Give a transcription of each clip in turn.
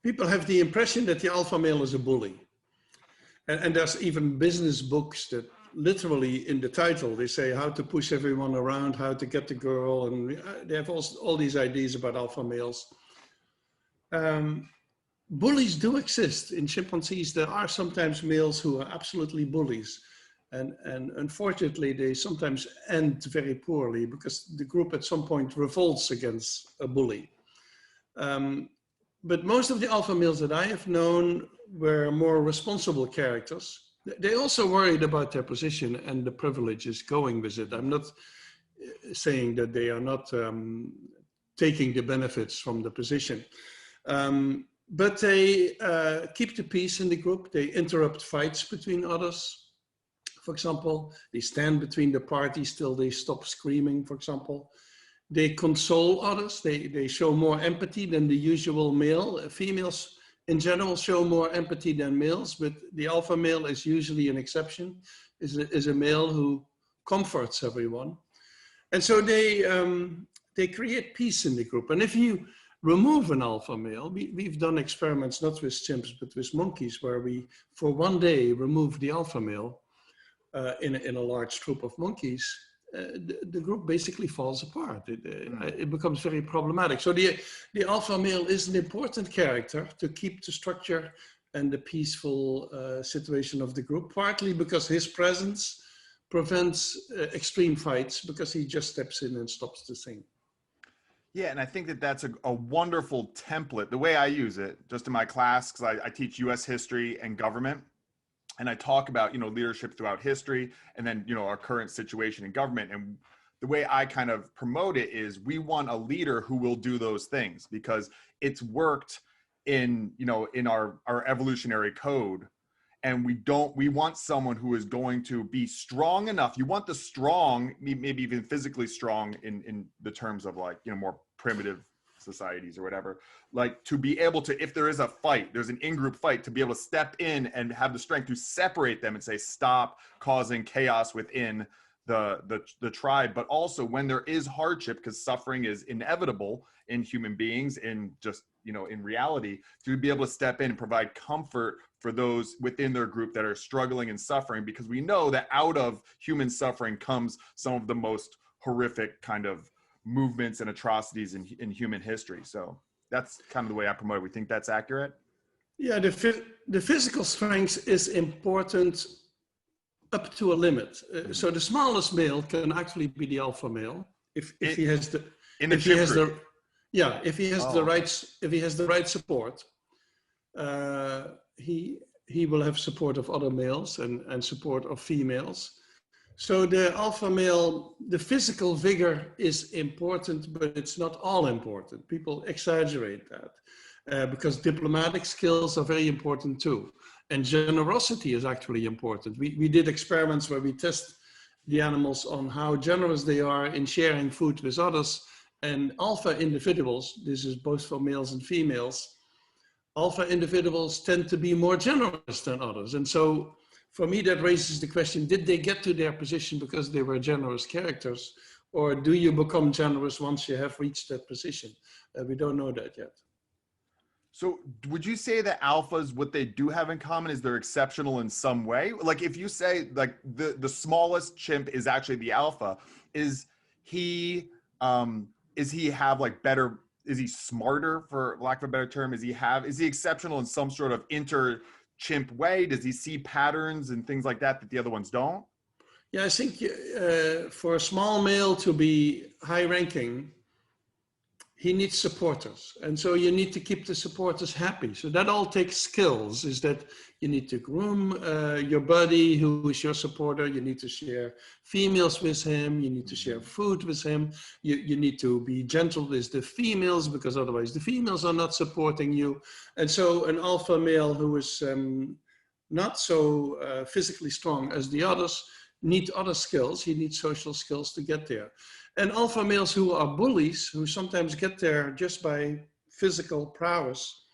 people have the impression that the alpha male is a bully. And there's even business books that literally in the title, they say how to push everyone around, how to get the girl. And they have all these ideas about alpha males. Bullies do exist. In chimpanzees, there are sometimes males who are absolutely bullies. And unfortunately, they sometimes end very poorly because the group at some point revolts against a bully. But most of the alpha males that I have known were more responsible characters. They also worried about their position and the privileges going with it. I'm not saying that they are not taking the benefits from the position. But they keep the peace in the group. They interrupt fights between others. For example, they stand between the parties till they stop screaming, for example. They console others. They show more empathy than the usual male. Females in general show more empathy than males, but the alpha male is usually an exception, is a male who comforts everyone. And so they create peace in the group. And if you remove an alpha male, we've done experiments, not with chimps, but with monkeys, where we, for one day, remove the alpha male in a large troop of monkeys, the group basically falls apart. It becomes very problematic. So the alpha male is an important character to keep the structure and the peaceful situation of the group, partly because his presence prevents extreme fights, because he just steps in and stops the thing. Yeah, and I think that that's a wonderful template. The way I use it, just in my class, because I teach U.S. history and government, and I talk about, leadership throughout history, and then, our current situation in government. And the way I kind of promote it is we want a leader who will do those things, because it's worked in our evolutionary code. And we want someone who is going to be strong enough. You want the strong, maybe even physically strong in the terms of more primitive societies or whatever, to be able to, if there is a fight, there's an in-group fight, to be able to step in and have the strength to separate them and say, stop causing chaos within the tribe. But also when there is hardship, because suffering is inevitable in human beings, in just, in reality, to be able to step in and provide comfort for those within their group that are struggling and suffering, because we know that out of human suffering comes some of the most horrific kind of movements and atrocities in human history. So that's kind of the way I promote it. We think that's accurate. Yeah, the physical strength is important up to a limit. So the smallest male can actually be the alpha male if he has the right support. He will have support of other males and support of females. So the alpha male, the physical vigor is important, but it's not all important. People exaggerate that because diplomatic skills are very important too. And generosity is actually important. We did experiments where we test the animals on how generous they are in sharing food with others. And alpha individuals, this is both for males and females, alpha individuals tend to be more generous than others. And so for me, that raises the question, did they get to their position because they were generous characters? Or do you become generous once you have reached that position? We don't know that yet. So would you say that alphas, what they do have in common is they're exceptional in some way? Like if you say like the smallest chimp is actually the alpha, is he have like better, is he smarter, for lack of a better term? Is he exceptional in some sort of inter-chimp way? Does he see patterns and things like that the other ones don't? Yeah, I think for a small male to be high ranking, he needs supporters. And so you need to keep the supporters happy. So that all takes skills, is that you need to groom your buddy who is your supporter. You need to share females with him. You need to share food with him. You need to be gentle with the females, because otherwise the females are not supporting you. And so an alpha male who is not so physically strong as the others need other skills. He needs social skills to get there. And alpha males who are bullies, who sometimes get there just by physical prowess,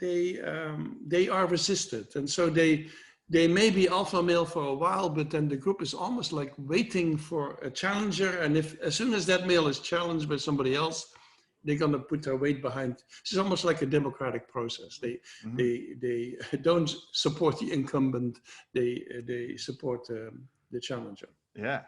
they are resisted. And so they may be alpha male for a while, but then the group is almost like waiting for a challenger. And as soon as that male is challenged by somebody else, they're gonna put their weight behind. It's almost like a democratic process. They don't support the incumbent. They support the challenger. Yeah.